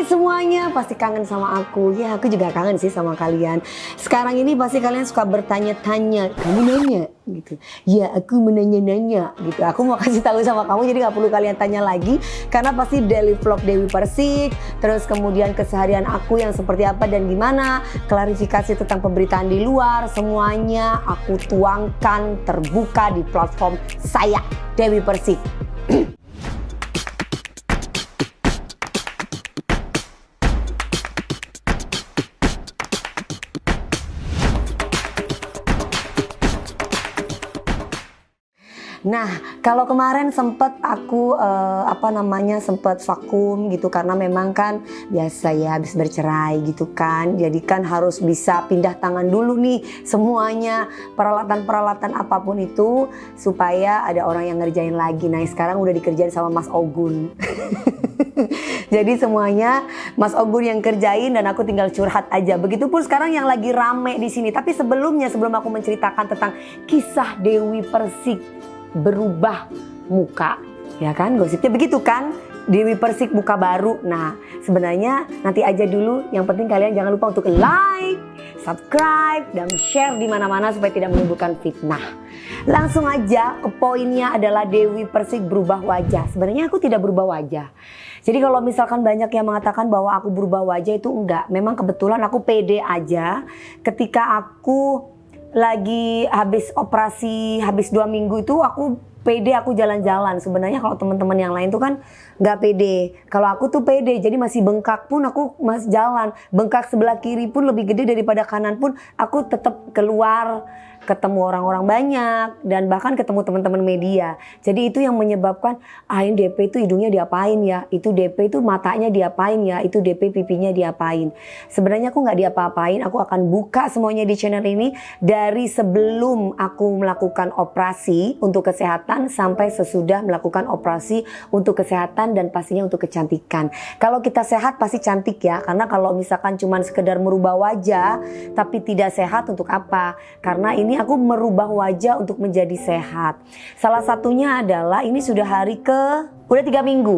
semuanya, pasti kangen sama aku. Ya, aku juga kangen sih sama kalian. Sekarang ini pasti kalian suka bertanya-tanya, kamu nanya gitu. Ya, aku menanya-nanya gitu. Aku mau kasih tahu sama kamu, jadi nggak perlu kalian tanya lagi, karena pasti daily vlog Dewi Persik, terus kemudian keseharian aku yang seperti apa dan gimana, klarifikasi tentang pemberitaan di luar, semuanya aku tuangkan terbuka di platform saya, Dewi Persik. Nah, kalau kemarin sempet aku sempet vakum gitu, karena memang kan biasa ya habis bercerai gitu kan. Jadi kan harus bisa pindah tangan dulu nih semuanya, peralatan-peralatan apapun itu, supaya ada orang yang ngerjain lagi. Nah, sekarang udah dikerjain sama Mas Ogun. Jadi semuanya Mas Ogun yang kerjain dan aku tinggal curhat aja. Begitupun sekarang yang lagi rame di sini. Tapi sebelum aku menceritakan tentang kisah Dewi Persik berubah muka, ya kan, gosipnya begitu kan, Dewi Persik muka baru. Nah, sebenarnya nanti aja dulu. Yang penting kalian jangan lupa untuk like, subscribe, dan share di mana-mana supaya tidak menimbulkan fitnah. Langsung aja ke poinnya, adalah Dewi Persik berubah wajah. Sebenarnya aku tidak berubah wajah. Jadi kalau misalkan banyak yang mengatakan bahwa aku berubah wajah, itu enggak. Memang kebetulan aku pede aja ketika aku lagi habis operasi, habis 2 minggu itu aku pede, aku jalan-jalan. Sebenarnya kalau teman-teman yang lain tuh kan nggak pede. Kalau aku tuh pede, jadi masih bengkak pun aku masih jalan. Bengkak sebelah kiri pun lebih gede daripada kanan pun aku tetap keluar, ketemu orang-orang banyak, dan bahkan ketemu teman-teman media. Jadi itu yang menyebabkan, ini DP itu hidungnya diapain ya, itu DP itu matanya diapain ya, itu DP pipinya diapain. Sebenarnya aku nggak diapa-apain, aku akan buka semuanya di channel ini dari sebelum aku melakukan operasi untuk kesehatan sampai sesudah melakukan operasi untuk kesehatan dan pastinya untuk kecantikan. Kalau kita sehat pasti cantik ya, karena kalau misalkan cuma sekedar merubah wajah tapi tidak sehat, untuk apa? Karena ini aku merubah wajah untuk menjadi sehat. Salah satunya adalah ini udah 3 minggu.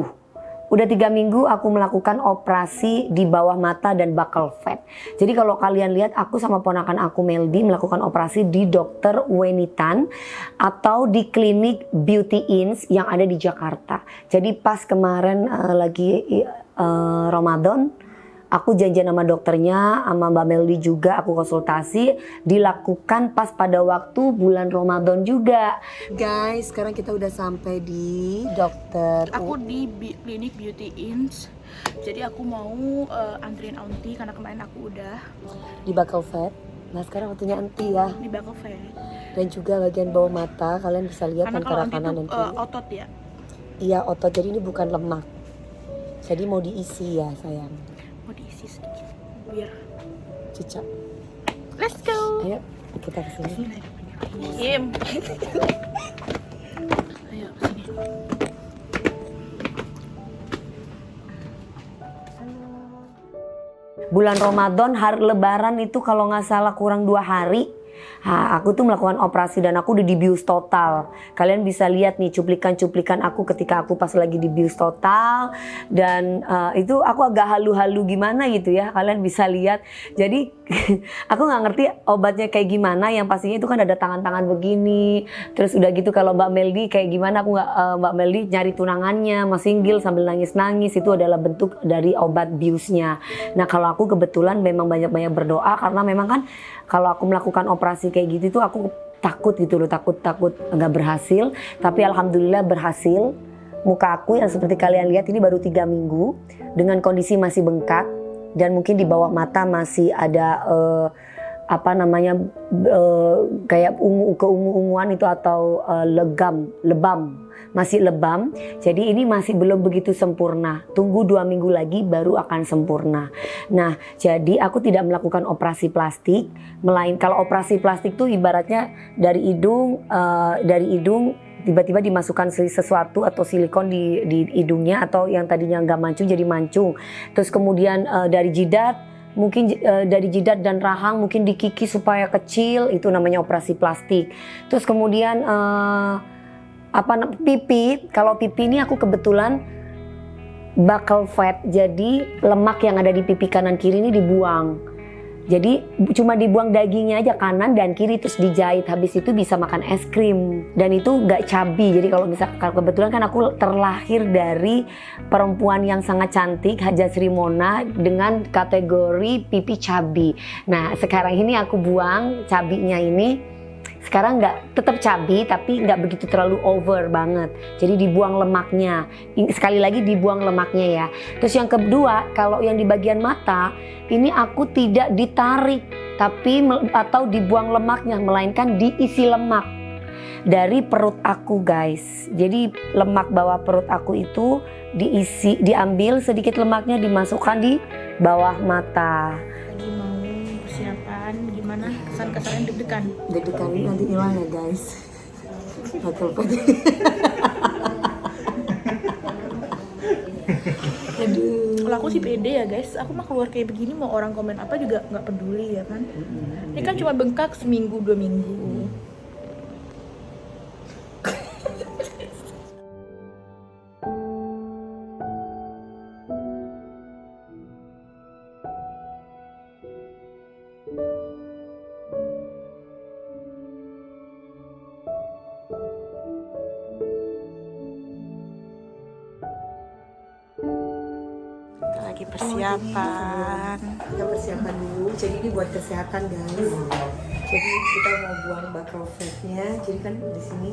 Udah 3 minggu aku melakukan operasi di bawah mata dan buccal fat. Jadi kalau kalian lihat, aku sama ponakan aku Meldi melakukan operasi di Dokter Wenitan atau di klinik Beauty Ins yang ada di Jakarta. Jadi pas kemarin lagi Ramadan, aku janjian sama dokternya, sama Mbak Meldi juga, aku konsultasi, dilakukan pas pada waktu bulan Ramadan juga. Guys, sekarang kita udah sampai di dokter. Aku di klinik Beauty Ins. Jadi aku mau anterin Aunty karena kemarin aku udah di buccal fat. Nah, sekarang waktunya Aunty ya. Di buccal fat. Dan juga bagian bawah mata, kalian bisa lihat antara kanan dan kiri. Otot ya? Iya, otot. Jadi ini bukan lemak. Jadi mau diisi ya, sayang. Mau diisi sedikit biar cicak. Let's go. Ayo kita kesini. Ayo kesini. Bulan Ramadan, hari Lebaran itu kalau nggak salah kurang 2 hari. Aku tuh melakukan operasi dan aku udah dibius total. Kalian bisa lihat nih cuplikan-cuplikan aku ketika aku pas lagi dibius total. Dan itu aku agak halu-halu gimana gitu ya, kalian bisa lihat. Jadi aku nggak ngerti obatnya kayak gimana. Yang pastinya itu kan ada tangan-tangan begini. Terus udah gitu kalau Mbak Meldi kayak gimana, aku nggak, Mbak Meldi nyari tunangannya, masinggil sambil nangis-nangis. Itu adalah bentuk dari obat biusnya. Nah, kalau aku kebetulan memang banyak-banyak berdoa, karena memang kan kalau aku melakukan operasi kayak gitu tuh aku takut gitu loh, takut nggak berhasil. Tapi alhamdulillah berhasil. Muka aku yang seperti kalian lihat ini baru 3 minggu dengan kondisi masih bengkak, dan mungkin di bawah mata masih ada kayak keungu-unguan itu, atau lebam, masih lebam. Jadi ini masih belum begitu sempurna. Tunggu 2 minggu lagi baru akan sempurna. Nah, jadi aku tidak melakukan operasi plastik. Kalau operasi plastik tuh ibaratnya dari hidung tiba-tiba dimasukkan sesuatu atau silikon di hidungnya, atau yang tadinya nggak mancung jadi mancung. Terus kemudian dari jidat, mungkin dari jidat dan rahang mungkin dikikis supaya kecil, itu namanya operasi plastik. Terus kemudian pipi, kalau pipi ini aku kebetulan buccal fat, jadi lemak yang ada di pipi kanan kiri ini dibuang. Jadi cuma dibuang dagingnya aja kanan dan kiri, terus dijahit. Habis itu bisa makan es krim dan itu gak cabi. Jadi kalau misalkan kebetulan kan aku terlahir dari perempuan yang sangat cantik, Haja Sri Mona, dengan kategori pipi cabi. Nah sekarang ini aku buang cabinya ini. Sekarang tetap cabi tapi nggak begitu terlalu over banget. Jadi dibuang lemaknya. Sekali lagi dibuang lemaknya ya. Terus yang kedua, kalau yang di bagian mata ini aku tidak ditarik atau dibuang lemaknya, melainkan diisi lemak dari perut aku guys. Jadi lemak bawah perut aku itu diambil sedikit lemaknya, dimasukkan di bawah mata. Lagi mau persiapan, gimana kesan-kesannya deg-degan? Deg-degan ini nanti hilang ya guys. Betul. Aduh. Kalau aku sih pede ya guys, aku mah keluar kayak begini mau orang komen apa juga nggak peduli ya kan. Ini kan cuma bengkak seminggu 2 minggu. Lagi persiapan. Kita persiapan dulu. Jadi ini buat kesehatan guys. Jadi kita mau buang buccal fatnya. Jadi kan di sini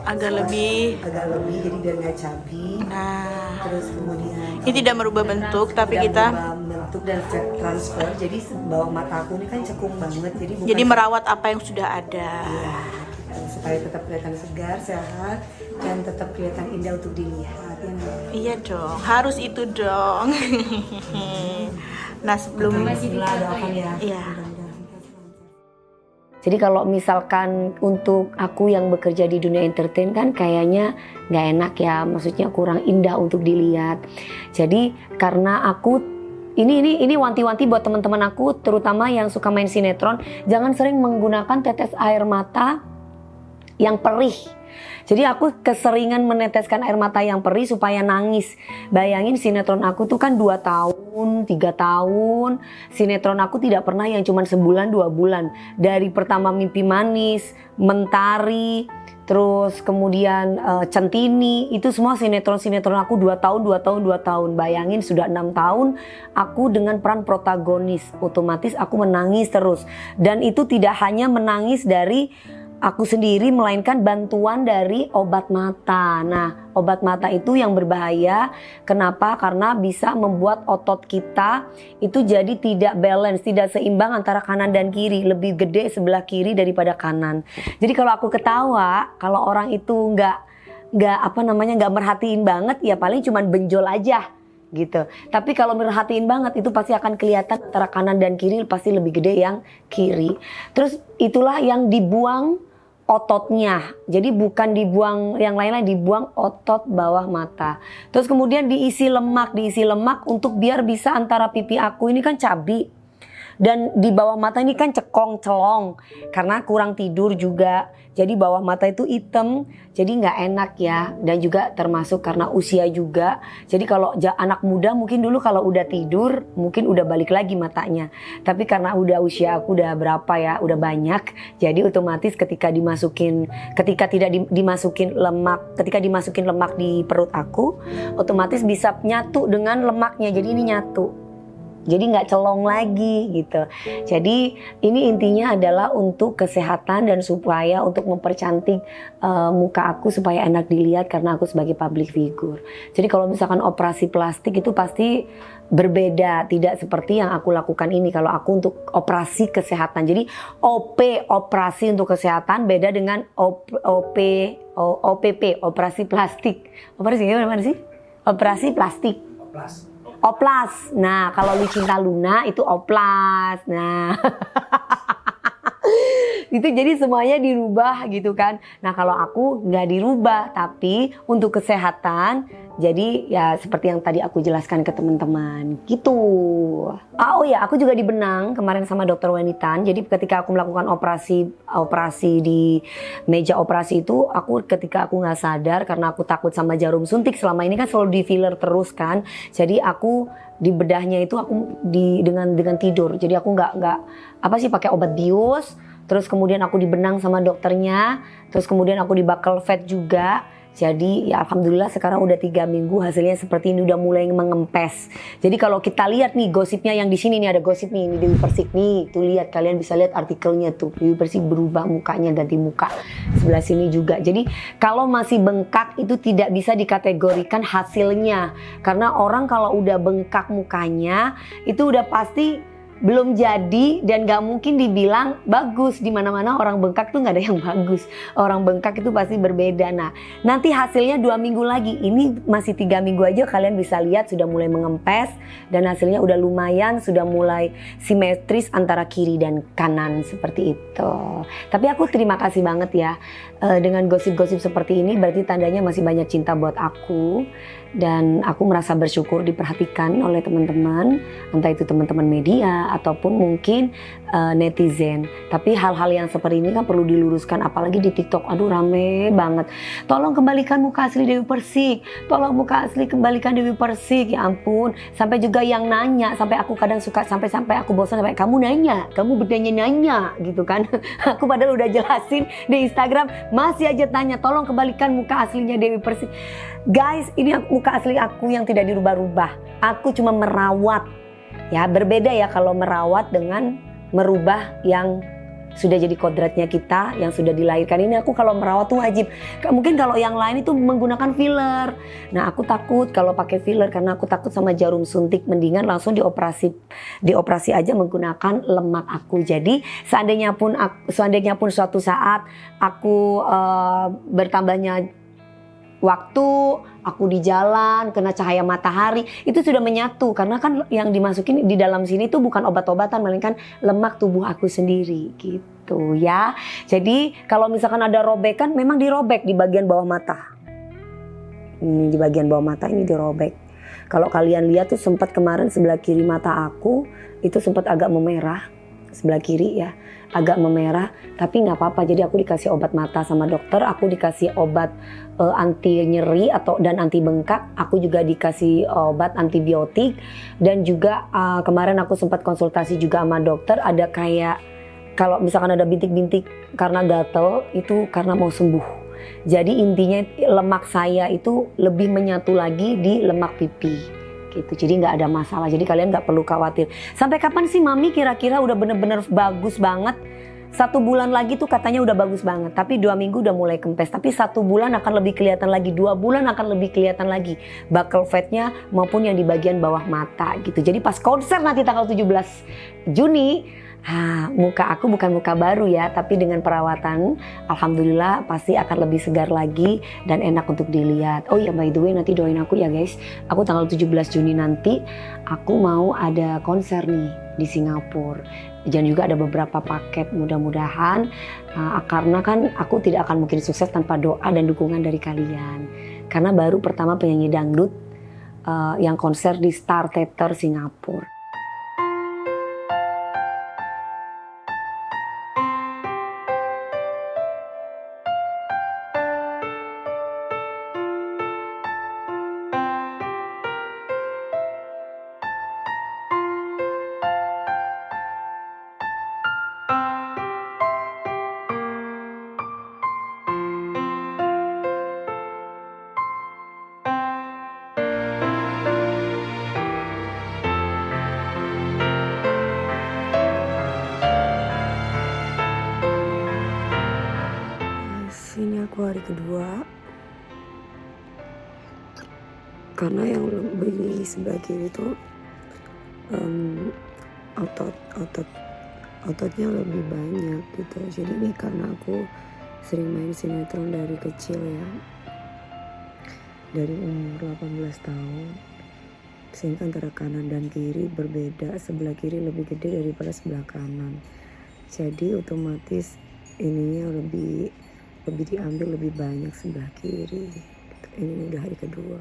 Agak lebih. jadi biar nggak cabi. Nah, Terus kemudian ini tidak merubah bentuk tapi tidak kita berubah bentuk dan fat transfer. Jadi bawah mata aku ini kan cekung banget. Jadi merawat apa yang sudah ada. ya, gitu. Supaya tetap kelihatan segar, sehat, dan tetap kelihatan indah untuk dilihat. Ya, Nak? Iya dong, harus itu dong. Nah sebelum Bismillah, doakan ya. Iya. Jadi kalau misalkan untuk aku yang bekerja di dunia entertain kan kayaknya nggak enak ya, maksudnya kurang indah untuk dilihat. Jadi karena aku ini wanti-wanti buat teman-teman aku, terutama yang suka main sinetron, jangan sering menggunakan tetes air mata yang perih. Jadi aku keseringan meneteskan air mata yang perih supaya nangis. Bayangin sinetron aku tuh kan 2 tahun, 3 tahun. Sinetron aku tidak pernah yang cuma sebulan 2 bulan. Dari pertama Mimpi Manis, Mentari, terus kemudian Centini, itu semua sinetron aku 2 tahun. Bayangin sudah 6 tahun aku dengan peran protagonis. Otomatis aku menangis terus. Dan itu tidak hanya menangis dari aku sendiri, melainkan bantuan dari obat mata. Nah, obat mata itu yang berbahaya. Kenapa? Karena bisa membuat otot kita itu jadi tidak balance, tidak seimbang antara kanan dan kiri. Lebih gede sebelah kiri daripada kanan. Jadi kalau aku ketawa, kalau orang itu nggak merhatiin banget, ya paling cuman benjol aja gitu. Tapi kalau merhatiin banget itu pasti akan kelihatan antara kanan dan kiri pasti lebih gede yang kiri. Terus itulah yang dibuang ototnya. Jadi bukan dibuang yang lain-lain, dibuang otot bawah mata. Terus kemudian diisi lemak untuk biar bisa antara pipi aku ini kan cabi. Dan di bawah mata ini kan cekong celong karena kurang tidur juga. Jadi bawah mata itu hitam, jadi nggak enak ya. Dan juga termasuk karena usia juga. Jadi kalau anak muda mungkin dulu kalau udah tidur mungkin udah balik lagi matanya. Tapi karena udah usia aku udah berapa ya, udah banyak. Jadi otomatis ketika tidak dimasukin lemak di perut aku, otomatis bisa nyatu dengan lemaknya. Jadi ini nyatu. Jadi nggak celong lagi gitu. Jadi ini intinya adalah untuk kesehatan dan supaya untuk mempercantik muka aku supaya enak dilihat karena aku sebagai public figure. Jadi kalau misalkan operasi plastik itu pasti berbeda, tidak seperti yang aku lakukan ini. Kalau aku untuk operasi kesehatan, jadi operasi untuk kesehatan beda dengan OPP operasi plastik. Operasi gimana sih? Operasi plastik. Oplas. Nah, kalau Lucinta Luna itu oplas. Nah. Itu jadi semuanya dirubah gitu kan. Nah, kalau aku nggak dirubah, tapi untuk kesehatan Jadi ya seperti yang tadi aku jelaskan ke teman-teman gitu. Oh ya, aku juga dibenang kemarin sama dokter Wenitan. Jadi ketika aku melakukan operasi di meja operasi itu, ketika aku nggak sadar karena aku takut sama jarum suntik, selama ini kan selalu di filler terus kan. Jadi aku di bedahnya itu aku dengan tidur. Jadi aku nggak pakai obat bius. Terus kemudian aku dibenang sama dokternya. Terus kemudian aku dibakal vet juga. Jadi ya alhamdulillah sekarang udah 3 minggu hasilnya seperti ini, udah mulai mengempes. Jadi kalau kita lihat nih gosipnya yang di sini nih, ada gosip nih, ini Dewi Persik nih. Tuh lihat, kalian bisa lihat artikelnya tuh. Dewi Persik berubah mukanya, ganti muka. Sebelah sini juga. Jadi kalau masih bengkak itu tidak bisa dikategorikan hasilnya. Karena orang kalau udah bengkak mukanya itu udah pasti belum jadi dan gak mungkin dibilang bagus. Di mana-mana orang bengkak tuh gak ada yang bagus. Orang bengkak itu pasti berbeda. Nah, nanti hasilnya 2 minggu lagi. Ini masih 3 minggu aja kalian bisa lihat sudah mulai mengempes dan hasilnya udah lumayan, sudah mulai simetris antara kiri dan kanan seperti itu. Tapi aku terima kasih banget ya dengan gosip-gosip seperti ini, berarti tandanya masih banyak cinta buat aku. Dan aku merasa bersyukur diperhatikan oleh teman-teman, entah itu teman-teman media ataupun mungkin netizen. Tapi hal-hal yang seperti ini kan perlu diluruskan, apalagi di TikTok. Aduh rame banget. Tolong kembalikan muka asli Dewi Persik. Tolong muka asli kembalikan Dewi Persik. Ya ampun. Sampai juga yang nanya, sampai aku kadang suka sampai aku bosan sampai kamu nanya, kamu bertanya-nanya gitu kan. Aku padahal udah jelasin di Instagram, masih aja tanya, tolong kembalikan muka aslinya Dewi Persik. Guys, ini muka asli aku yang tidak dirubah-rubah. Aku cuma merawat. Ya, berbeda ya kalau merawat dengan merubah yang sudah jadi kodratnya kita, yang sudah dilahirkan. Ini aku kalau merawat tuh wajib. Mungkin kalau yang lain itu menggunakan filler. Nah, aku takut kalau pakai filler karena aku takut sama jarum suntik. Mendingan langsung dioperasi aja menggunakan lemak aku. Jadi seandainya pun suatu saat aku bertambahnya waktu, aku di jalan kena cahaya matahari, itu sudah menyatu karena kan yang dimasukin di dalam sini tuh bukan obat-obatan, melainkan lemak tubuh aku sendiri gitu ya. Jadi kalau misalkan ada robekan, memang dirobek di bagian bawah mata. Ini di bagian bawah mata ini dirobek. Kalau kalian lihat tuh sempat kemarin sebelah kiri mata aku itu sempat agak memerah, sebelah kiri ya, agak memerah, tapi nggak apa-apa. Jadi aku dikasih obat mata sama dokter, aku dikasih obat anti nyeri dan anti bengkak, aku juga dikasih obat antibiotik, dan juga kemarin aku sempat konsultasi juga sama dokter, ada kayak kalau misalkan ada bintik-bintik karena gatel itu karena mau sembuh. Jadi intinya lemak saya itu lebih menyatu lagi di lemak pipi gitu. Jadi nggak ada masalah. Jadi kalian nggak perlu khawatir. Sampai kapan sih Mami kira-kira udah bener-bener bagus banget? 1 bulan lagi tuh katanya udah bagus banget. Tapi 2 minggu udah mulai kempes. Tapi 1 bulan akan lebih kelihatan lagi. 2 bulan akan lebih kelihatan lagi. Buccal fatnya maupun yang di bagian bawah mata gitu. Jadi pas konser nanti tanggal 17 Juni. Muka aku bukan muka baru ya, tapi dengan perawatan alhamdulillah pasti akan lebih segar lagi dan enak untuk dilihat. Oh ya, by the way, nanti doain aku ya guys. Aku tanggal 17 Juni nanti aku mau ada konser nih di Singapura. Dan juga ada beberapa paket, mudah-mudahan karena kan aku tidak akan mungkin sukses tanpa doa dan dukungan dari kalian. Karena baru pertama penyanyi dangdut yang konser di Star Theater Singapura. Ini aku hari kedua karena yang lebih sebelah kiri itu ototnya lebih banyak gitu. Jadi ini karena aku sering main sinetron dari kecil ya, dari umur 18 tahun, sehingga antara kanan dan kiri berbeda. Sebelah kiri lebih gede daripada sebelah kanan, jadi otomatis ininya lebih diambil lebih banyak sebelah kiri. Ini udah hari kedua.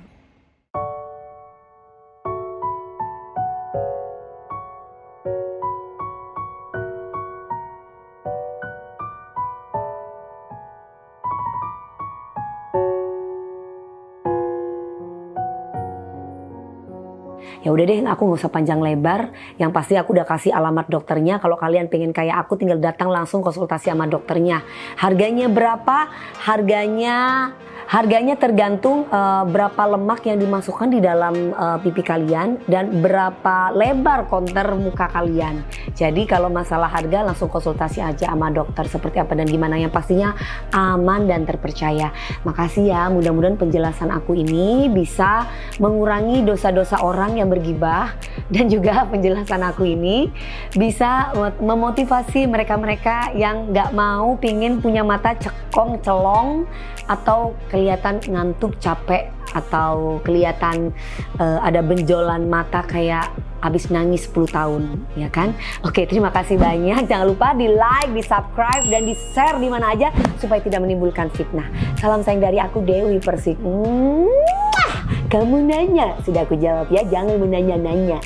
Ya udah deh, aku nggak usah panjang lebar. Yang pasti aku udah kasih alamat dokternya. Kalau kalian pengen kayak aku, tinggal datang langsung konsultasi sama dokternya. Harganya berapa? Harganya tergantung berapa lemak yang dimasukkan di dalam pipi kalian dan berapa lebar kontur muka kalian. Jadi kalau masalah harga langsung konsultasi aja sama dokter seperti apa dan gimana, yang pastinya aman dan terpercaya. Makasih ya, mudah-mudahan penjelasan aku ini bisa mengurangi dosa-dosa orang yang bergibah, dan juga penjelasan aku ini bisa memotivasi mereka-mereka yang nggak mau pingin punya mata cekong celong atau kelihatan ngantuk, capek, atau kelihatan ada benjolan mata kayak habis nangis 10 tahun, ya kan? Oke, terima kasih banyak. Jangan lupa di like, di subscribe, dan di share di mana aja supaya tidak menimbulkan fitnah. Salam sayang dari aku, Dewi Persik. Kamu nanya, sudah aku jawab ya, jangan menanya-nanya.